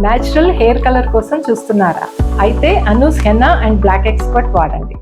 Natural hair colour కోసం చూస్తున్నారా? అయితే Anoos henna and black expert వాడండి.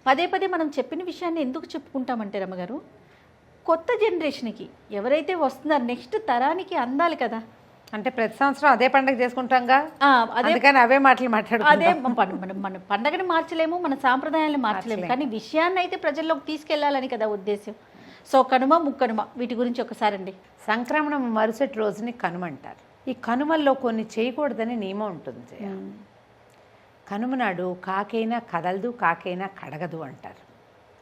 పదే పదే మనం చెప్పిన విషయాన్ని ఎందుకు చెప్పుకుంటామంటే రమ్మగారు, కొత్త జనరేషన్కి ఎవరైతే వస్తున్నారో నెక్స్ట్ తరానికి అందాలి కదా. అంటే ప్రతి సంవత్సరం అదే పండుగ చేసుకుంటాంగా, అదే కానీ అవే మాటలు మాట్లాడు. అదే మన పండగని మార్చలేము, మన సాంప్రదాయాలను మార్చలేము, కానీ విషయాన్ని అయితే ప్రజల్లోకి తీసుకెళ్లాలని కదా ఉద్దేశం. సో కనుమ ముక్కనుమ వీటి గురించి ఒకసారి అండి. సంక్రమణం మరుసటి రోజుని కనుమ అంటారు. ఈ కనుమల్లో కొన్ని చేయకూడదని నియమం ఉంటుంది. కనుమ నాడు కాకైనా కదలదు, కాకైనా కడగదు అంటారు.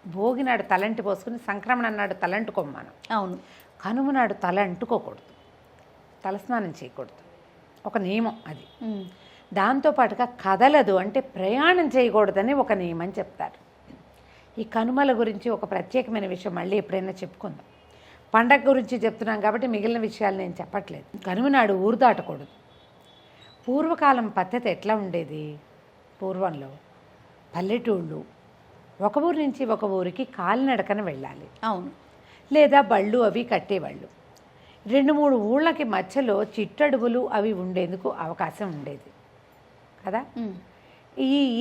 భోగి నాడు తలంటి పోసుకుని సంక్రమణం నాడు తలంటుకోమనం. అవును. కనుమ నాడు తల అంటుకోకూడదు, తలస్నానం చేయకూడదు, ఒక నియమం అది. దాంతోపాటుగా కదలదు అంటే ప్రయాణం చేయకూడదని ఒక నియమం చెప్తారు. ఈ కనుమల గురించి ఒక ప్రత్యేకమైన విషయం మళ్ళీ ఎప్పుడైనా చెప్పుకుందాం. పండగ గురించి చెప్తున్నాం కాబట్టి మిగిలిన విషయాలు నేను చెప్పట్లేదు. కనుమ నాడు ఊరు దాటకూడదు. పూర్వకాలం పద్ధతి ఎట్లా ఉండేది? పూర్వంలో పల్లెటూళ్ళు ఒక ఊరి నుంచి ఒక ఊరికి కాలినడకన వెళ్ళాలి. అవును. లేదా బళ్ళు అవి కట్టేవాళ్ళు. 2-3 ఊళ్ళకి మధ్యలో చిట్టడుగులు అవి ఉండేందుకు అవకాశం ఉండేది కదా.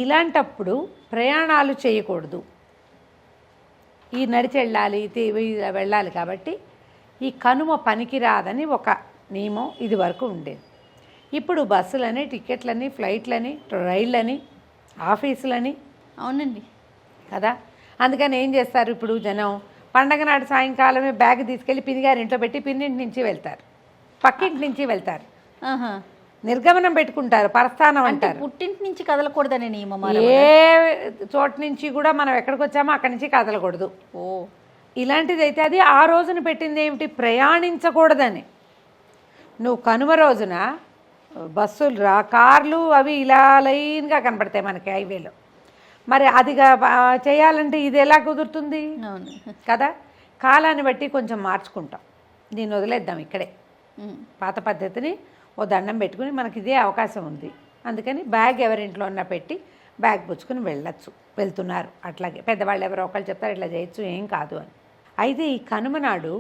ఇలాంటప్పుడు ప్రయాణాలు చేయకూడదు, ఈ నడిచి వెళ్ళాలి కాబట్టి ఈ కనుమ పనికిరాదని ఒక నియమం ఇది వరకు ఉండేది. ఇప్పుడు బస్సులని, టికెట్లని, ఫ్లైట్లని, రైళ్ళని, ఆఫీసులని. అవునండి కదా. అందుకని ఏం చేస్తారు ఇప్పుడు జనం? పండగ నాడు సాయంకాలమే బ్యాగ్ తీసుకెళ్ళి పిన్నిగారింట్లో పెట్టి పిన్నింటి నుంచి వెళ్తారు, పక్కింటి నుంచి వెళ్తారు, నిర్గమనం పెట్టుకుంటారు, పరస్థానం అంటారు. పుట్టింటి నుంచి కదలకూడదనే నియమం. ఏ చోటు నుంచి కూడా మనం ఎక్కడికి వచ్చామో అక్కడి నుంచి కదలకూడదు. ఇలాంటిది అయితే అది ఆ రోజున పెట్టింది ఏమిటి? ప్రయాణించకూడదని. నువ్వు కనుమ రోజున బస్సులు కార్లు అవి ఇలా లైన్గా కనపడతాయి మనకి హైవేలో. మరి అదిగా చేయాలంటే ఇది ఎలా కుదురుతుంది కదా. కాలాన్ని బట్టి కొంచెం మార్చుకుంటాం. దీన్ని వదిలేద్దాం ఇక్కడే. పాత పద్ధతిని ఓ దండం పెట్టుకుని మనకి ఇదే అవకాశం ఉంది, అందుకని బ్యాగ్ ఎవరింట్లో ఉన్నా పెట్టి బ్యాగ్ పుచ్చుకుని వెళ్తున్నారు. అట్లాగే పెద్దవాళ్ళు ఎవరో ఒకళ్ళు చెప్తారు ఇట్లా చేయొచ్చు, ఏం కాదు అని. అయితే ఈ కనుమ నాడు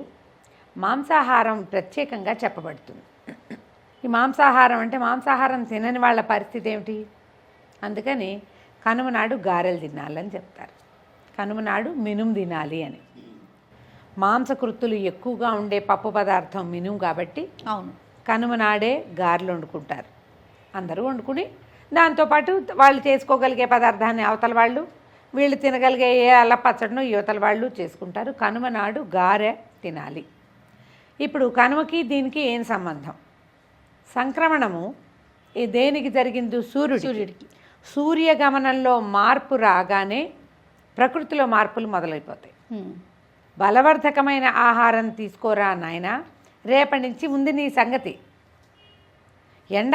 మాంసాహారం ప్రత్యేకంగా చెప్పబడుతుంది. ఈ మాంసాహారం అంటే మాంసాహారం తినని వాళ్ళ పరిస్థితి ఏమిటి? అందుకని కనుమ నాడు గారెలు తినాలని చెప్తారు. కనుమ నాడు మినుము తినాలి అని. మాంసకృత్తులు ఎక్కువగా ఉండే పప్పు పదార్థం మినుము కాబట్టి అవును, కనుమ నాడే గారెలు వండుకుంటారు. అందరూ వండుకుని దాంతోపాటు వాళ్ళు చేసుకోగలిగే పదార్థాన్ని అవతల వాళ్ళు, వీళ్ళు తినగలిగే ఏ అల్ల పచ్చడినో యువతల వాళ్ళు చేసుకుంటారు. కనుమ నాడు గారె తినాలి. ఇప్పుడు కనుమకి దీనికి ఏం సంబంధం? సంక్రమణము దేనికి జరిగింది? సూర్యుడికి. సూర్యగమనంలో మార్పు రాగానే ప్రకృతిలో మార్పులు మొదలైపోతాయి. బలవర్ధకమైన ఆహారం తీసుకోరా నాయన, రేపటి నుంచి ఉంది నీ సంగతి. ఎండ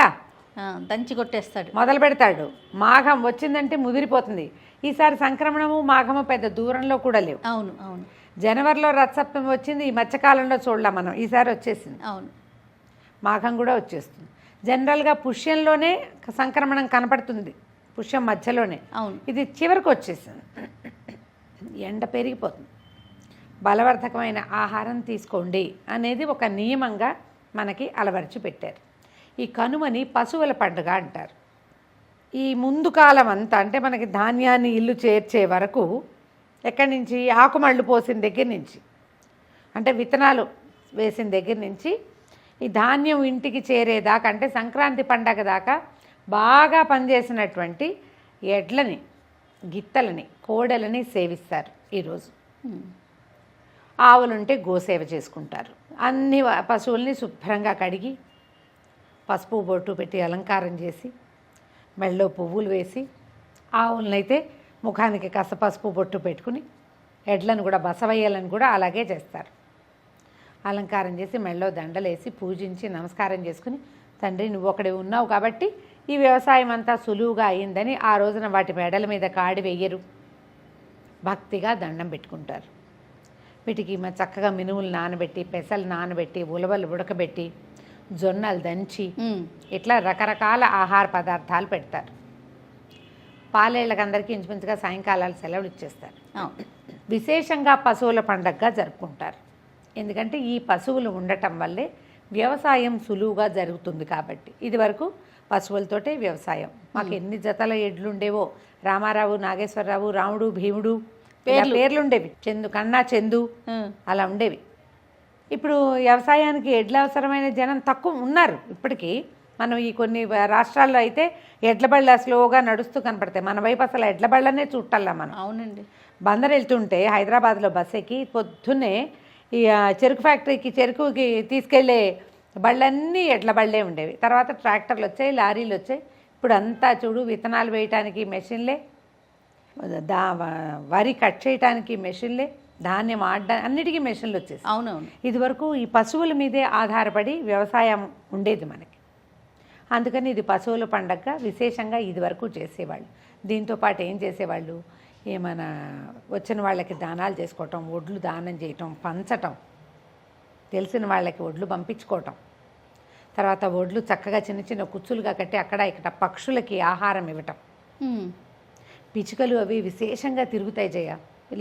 దంచి కొట్టేస్తాడు, మొదలు పెడతాడు. మాఘం వచ్చిందంటే ముదిరిపోతుంది. ఈసారి సంక్రమణము మాఘము పెద్ద దూరంలో కూడా లేవు. అవును అవును. జనవరిలో రథసప్తమి వచ్చింది, ఈ మధ్యకాలంలో చూడలేం మనం. ఈసారి వచ్చేసింది. అవును, మాఘం కూడా వచ్చేస్తుంది. జనరల్గా పుష్యంలోనే సంక్రమణం కనపడుతుంది, పుష్యం మధ్యలోనే. అవును, ఇది చివరికి వచ్చేసింది. ఎండ పెరిగిపోతుంది. బలవర్ధకమైన ఆహారం తీసుకోండి అనేది ఒక నియమంగా మనకి అలవరిచి పెట్టారు. ఈ కనుమని పశువుల పండుగ అంటారు. ఈ ముందు కాలం అంతా అంటే మనకి ధాన్యాన్ని ఇల్లు చేర్చే వరకు ఎక్కడి నుంచి? ఆకుమళ్ళు పోసిన దగ్గర నుంచి, అంటే విత్తనాలు వేసిన దగ్గర నుంచి ఈ ధాన్యం ఇంటికి చేరేదాకా, అంటే సంక్రాంతి పండగ దాకా బాగా పనిచేసినటువంటి ఎడ్లని, గిత్తలని, కోడలని సేవిస్తారు ఈరోజు. ఆవులుంటే గోసేవ చేసుకుంటారు. అన్ని పశువుల్ని శుభ్రంగా కడిగి పసుపు బొట్టు పెట్టి అలంకారం చేసి మెళ్ళో పువ్వులు వేసి ఆవులనైతే ముఖానికి కాస్త పసుపు బొట్టు పెట్టుకుని ఎడ్లను కూడా బసవయ్యలను కూడా అలాగే చేస్తారు. అలంకారం చేసి మెళ్ళో దండలేసి పూజించి నమస్కారం చేసుకుని, తండ్రి నువ్వు ఒకడే ఉన్నావు కాబట్టి ఈ వ్యవసాయం అంతా సులువుగా అయిందని ఆ రోజున వాటి మెడల మీద కాడి వెయ్యరు, భక్తిగా దండం పెట్టుకుంటారు. వీటికి చక్కగా మినుములు నానబెట్టి, పెసలు నానబెట్టి, ఉలవలు ఉడకబెట్టి, జొన్నలు దంచి ఇట్లా రకరకాల ఆహార పదార్థాలు పెడతారు. పాలేళ్ళకి అందరికీ ఇంచుమించుగా సాయంకాలాలు సెలవులు ఇచ్చేస్తారు. విశేషంగా పశువుల పండగగా జరుపుకుంటారు. ఎందుకంటే ఈ పశువులు ఉండటం వల్లే వ్యవసాయం సులువుగా జరుగుతుంది కాబట్టి. ఇది వరకు పశువులతోటే వ్యవసాయం. మాకు ఎన్ని జతల ఎడ్లు ఉండేవో, రామారావు, నాగేశ్వరరావు, రాముడు, భీముడు పేర్లు ఉండేవి. చందు, కన్నా, చందు అలా ఉండేవి. ఇప్పుడు వ్యవసాయానికి ఎడ్ల అవసరమైన జనం తక్కువ ఉన్నారు ఇప్పటికీ. మనం ఈ కొన్ని రాష్ట్రాల్లో అయితే ఎడ్ల బళ్ళ స్లోగా నడుస్తూ కనపడతాయి. మన వైపు అసలు ఎడ్ల బళ్ళనే చుట్టాలా మనం. అవునండి. బందర్ వెళ్తుంటే హైదరాబాద్లో బస్ ఎక్కి పొద్దున్నే ఈ చెరుకు ఫ్యాక్టరీకి చెరుకుకి తీసుకెళ్లే బళ్ళన్నీ ఎడ్ల బళ్ళే ఉండేవి. తర్వాత ట్రాక్టర్లు వచ్చాయి, లారీలు వచ్చాయి. ఇప్పుడు అంతా చూడు, విత్తనాలు వేయటానికి మెషిన్లే, వరి కట్ చేయటానికి మెషిన్లే, ధాన్యం ఆడడానికి అన్నిటికీ మెషిన్లు వచ్చేసి. అవునవును. ఇదివరకు ఈ పశువుల మీదే ఆధారపడి వ్యవసాయం ఉండేది మనకి. అందుకని ఇది పశువుల పండగగా విశేషంగా ఇదివరకు చేసేవాళ్ళు. దీంతోపాటు ఏం చేసేవాళ్ళు, ఏమైనా వచ్చిన వాళ్ళకి దానాలు చేసుకోవటం, ఒడ్లు దానం చేయటం, పంచటం, తెలిసిన వాళ్ళకి ఒడ్లు పంపించుకోవటం, తర్వాత ఒడ్లు చక్కగా చిన్న చిన్న కుచ్చులుగా కట్టి అక్కడ ఇక్కడ పక్షులకి ఆహారం ఇవ్వటం. పిచ్చుకలు అవి విశేషంగా తిరుగుతాయి జయ.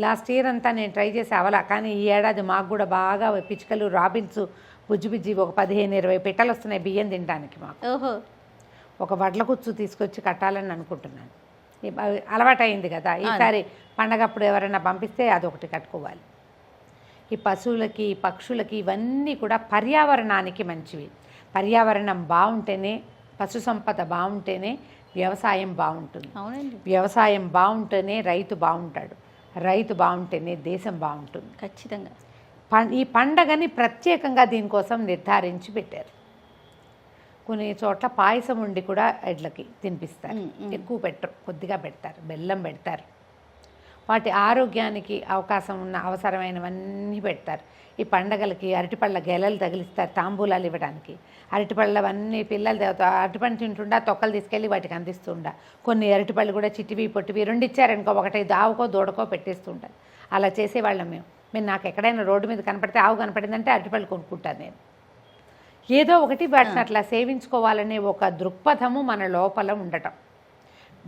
లాస్ట్ ఇయర్ అంతా నేను ట్రై చేసి అవలా, కానీ ఈ ఏడాది మాకు కూడా బాగా పిచ్చుకలు, రాబిన్స్, బుజ్జి ఒక 15-20 పెట్టెలు వస్తున్నాయి బియ్యం తినడానికి మాకు. ఓహో. ఒక వడ్ల కుచ్చు తీసుకొచ్చి కట్టాలని అనుకుంటున్నాను. అలవాటైంది కదా, ఈసారి పండగప్పుడు ఎవరైనా పంపిస్తే అదొకటి కట్టుకోవాలి. ఈ పశువులకి, పక్షులకి ఇవన్నీ కూడా పర్యావరణానికి మంచివి. పర్యావరణం బాగుంటేనే, పశు సంపద బాగుంటేనే వ్యవసాయం బాగుంటుంది. అవునండి. వ్యవసాయం బాగుంటేనే రైతు బాగుంటాడు, రైతు బాగుంటేనే దేశం బాగుంటుంది. ఖచ్చితంగా. ఈ పండగని ప్రత్యేకంగా దీనికోసం నిర్ధారించి పెట్టారు. కొన్ని చోట్ల పాయసం ఉండి కూడా ఎడ్లకి తినిపిస్తారు. ఎక్కువ పెట్టరు, కొద్దిగా పెడతారు, బెల్లం పెడతారు. వాటి ఆరోగ్యానికి అవకాశం ఉన్న అవసరమైనవన్నీ పెడతారు. ఈ పండగలకి అరటిపళ్ళ గెలలు తగిలిస్తారు తాంబూలాలు ఇవ్వడానికి. అరటిపళ్ళవన్నీ పిల్లలు అరటిపండు తింటుండా తొక్కలు తీసుకెళ్ళి వాటికి అందిస్తుండా. కొన్ని అరటిపళ్ళు కూడా చిట్టివి పొట్టివి 2 ఇచ్చారనుకో, ఒకటి ఆవుకో దూడకో పెట్టేస్తుంటారు. అలా చేసేవాళ్ళం మేము. నాకు ఎక్కడైనా రోడ్డు మీద కనపడితే ఆవు కనపడిందంటే అరటిపళ్ళు కొనుక్కుంటాను నేను. ఏదో ఒకటి వాటిని అట్లా సేవించుకోవాలనే ఒక దృక్పథము మన లోపల ఉండటం.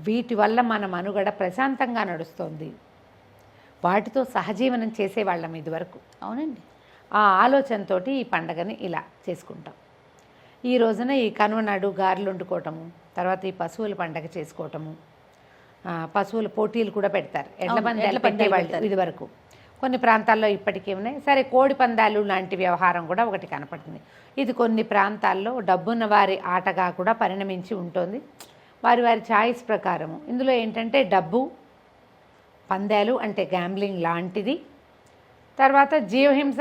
వీటి వల్ల మన మనుగడ ప్రశాంతంగా నడుస్తుంది. వాటితో సహజీవనం చేసేవాళ్ళం ఇదివరకు. అవునండి. ఆ ఆలోచనతో ఈ పండగని ఇలా చేసుకుంటాం. ఈ రోజున ఈ కనుమ నాడు గారెలు వండుకోవటము, తర్వాత ఈ పశువుల పండగ చేసుకోవటము, పశువుల పోటీలు కూడా పెడతారు. ఎడ్ల పందాలు పెట్టేవాళ్ళు ఇదివరకు. కొన్ని ప్రాంతాల్లో ఇప్పటికీ ఉన్నాయి. సరే, కోడి పందాలు లాంటి వ్యవహారం కూడా ఒకటి కనపడుతుంది. ఇది కొన్ని ప్రాంతాల్లో డబ్బున్న వారి ఆటగా కూడా పరిణమించి ఉంటుంది. వారి వారి ఛాయిస్ ప్రకారము. ఇందులో ఏంటంటే డబ్బు, పందాలు అంటే గ్యాంబ్లింగ్ లాంటిది. తర్వాత జీవహింస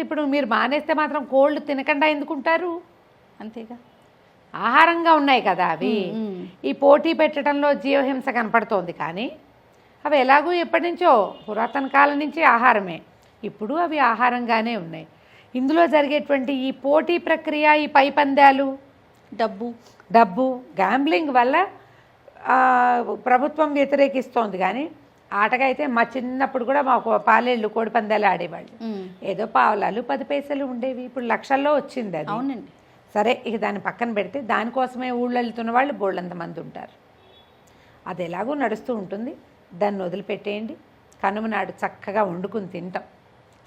ఇప్పుడు మీరు మానేస్తే మాత్రం కోళ్ళు తినకుండా ఎందుకుంటారు? అంతేగా, ఆహారంగా ఉన్నాయి కదా అవి. ఈ పోటీ పెట్టడంలో జీవహింస కనపడుతోంది, కానీ అవి ఎలాగూ ఎప్పటి నుంచో పురాతన కాలం నుంచి ఆహారమే. ఇప్పుడు అవి ఆహారంగానే ఉన్నాయి. ఇందులో జరిగేటువంటి ఈ పోటీ ప్రక్రియ, ఈ పై పందాలు, డబ్బు గ్యాంబ్లింగ్ వల్ల ప్రభుత్వం వ్యతిరేకిస్తోంది. కానీ ఆటగా అయితే మా చిన్నప్పుడు కూడా మాకు పాలేళ్ళు కోడి పందాలు ఆడేవాళ్ళు. ఏదో పావలాలు 10 పైసలు ఉండేవి. ఇప్పుడు లక్షల్లో వచ్చింది అది. అవునండి. సరే, ఇక దాన్ని పక్కన పెడితే దానికోసమే ఊళ్ళో వెళ్తున్న వాళ్ళు బోళ్ళంతమంది ఉంటారు. అది ఎలాగూ నడుస్తూ ఉంటుంది. దాన్ని వదిలిపెట్టేయండి. కనుమ నాడు చక్కగా వండుకుని తింటాం,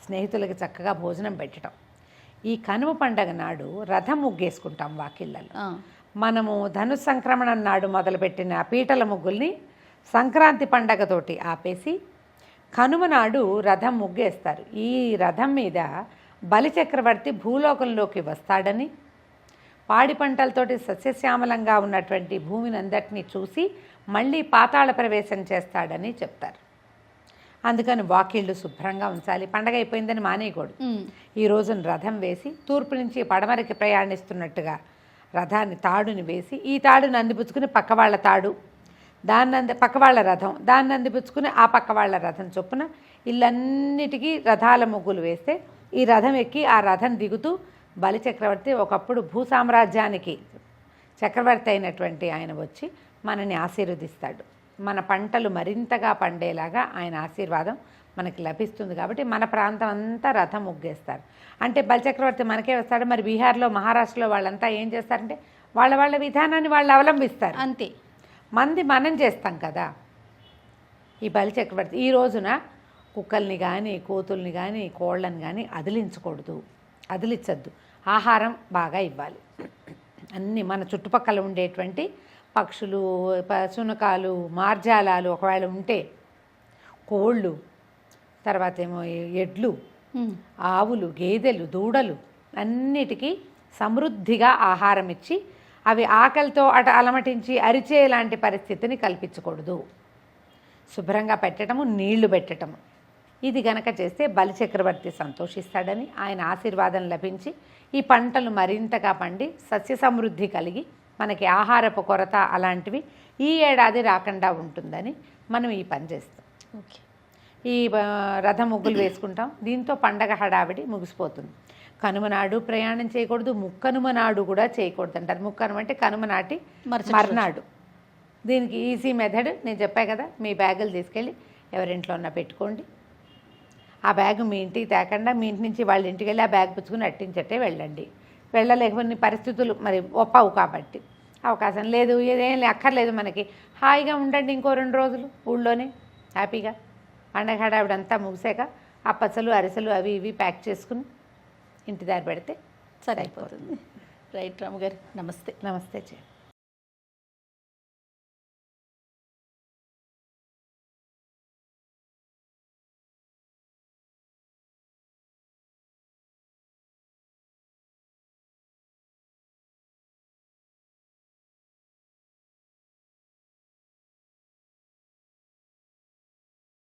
స్నేహితులకి చక్కగా భోజనం పెట్టడం. ఈ కనుమ పండగ నాడు రథం ముగ్గేసుకుంటాం వాకిళ్ళలో. మనము ధను సంక్రమణం నాడు మొదలుపెట్టిన పీటల ముగ్గుల్ని సంక్రాంతి పండగతోటి ఆపేసి కనుమ నాడు రథం ముగ్గేస్తారు. ఈ రథం మీద బలిచక్రవర్తి భూలోకంలోకి వస్తాడని, పాడి పంటలతోటి సస్యశ్యామలంగా ఉన్నటువంటి భూమిని అందరినీ చూసి మళ్ళీ పాతాళ ప్రవేశం చేస్తాడని చెప్తారు. అందుకని వాకిళ్ళు శుభ్రంగా ఉంచాలి. పండగ అయిపోయిందని మానేయకూడదు. ఈ రోజున రథం వేసి తూర్పు నుంచి పడమరకి ప్రయాణిస్తున్నట్టుగా రథాన్ని తాడుని వేసి ఈ తాడుని అందిపుచ్చుకుని పక్క వాళ్ళ తాడు, పక్క వాళ్ళ రథం, దాన్ని అందిపుచ్చుకుని ఆ పక్క వాళ్ళ రథం చొప్పున ఇల్లన్నిటికీ రథాల ముగ్గులు వేస్తే ఈ రథం ఎక్కి ఆ రథం దిగుతూ బలిచక్రవర్తి ఒకప్పుడు భూసామ్రాజ్యానికి చక్రవర్తి అయినటువంటి ఆయన వచ్చి మనని ఆశీర్వదిస్తాడు. మన పంటలు మరింతగా పండేలాగా ఆయన ఆశీర్వాదం మనకి లభిస్తుంది. కాబట్టి మన ప్రాంతం అంతా రథం ముగ్గేస్తారు. అంటే బలిచక్రవర్తి మనకే వస్తాడు. మరి బీహార్లో, మహారాష్ట్రలో వాళ్ళంతా ఏం చేస్తారంటే వాళ్ళ విధానాన్ని వాళ్ళు అవలంబిస్తారు. అంతే, మనం చేస్తాం కదా. ఈ బలిచక్రవర్తి ఈ రోజున కుక్కల్ని కానీ, కోతుల్ని కానీ, కోళ్ళని కానీ అదిలించద్దు. ఆహారం బాగా ఇవ్వాలి. అన్నీ మన చుట్టుపక్కల ఉండేటువంటి పక్షులు, శునకాలు, మార్జాలాలు ఒకవేళ ఉంటే, కోళ్ళు, తర్వాత ఏమో ఎడ్లు, ఆవులు, గేదెలు, దూడలు అన్నిటికీ సమృద్ధిగా ఆహారం ఇచ్చి అవి ఆకలితో అలమటించి అరిచే లాంటి పరిస్థితిని కల్పించకూడదు. శుభ్రంగా పెట్టడము, నీళ్లు పెట్టడము. ఇది గనక చేస్తే బలిచక్రవర్తి సంతోషిస్తాడని, ఆయన ఆశీర్వాదం లభించి ఈ పంటలు మరింతగా పండి సస్య సమృద్ధి కలిగి మనకి ఆహారపు కొరత అలాంటివి ఈ ఏడాది రాకుండా ఉంటుందని మనం ఈ పని చేస్తాం. ఓకే, ఈ రథ ముగ్గులు వేసుకుంటాం. దీంతో పండగ హడావిడి ముగిసిపోతుంది. కనుమ నాడు ప్రయాణం చేయకూడదు, ముక్కనుమ నాడు కూడా చేయకూడదు అంటారు. ముక్కనుమ అంటే కనుమ నాటి మర్నాడు. దీనికి ఈజీ మెథడ్ నేను చెప్పా కదా, మీ బ్యాగులు తీసుకెళ్ళి ఎవరింట్లో ఉన్నా పెట్టుకోండి. ఆ బ్యాగు మీ ఇంటికి తేకుండా మీ ఇంటి నుంచి వాళ్ళ ఇంటికి వెళ్ళి ఆ బ్యాగ్ పుచ్చుకుని అట్టించట్టే వెళ్ళండి. వెళ్ళలేకపోయిన పరిస్థితులు మరి ఒప్పవు కాబట్టి అవకాశం లేదు, ఏదేం అక్కర్లేదు మనకి. హాయిగా ఉండండి ఇంకో 2 రోజులు ఊళ్ళోనే హ్యాపీగా. పండగ హడావిడంతా ముగిసాక అప్పసలు, అరిసెలు అవి ఇవి ప్యాక్ చేసుకుని ఇంటి దారి పెడితే సరిపోతుంది. రైట్ రాము గారు, నమస్తే. నమస్తే.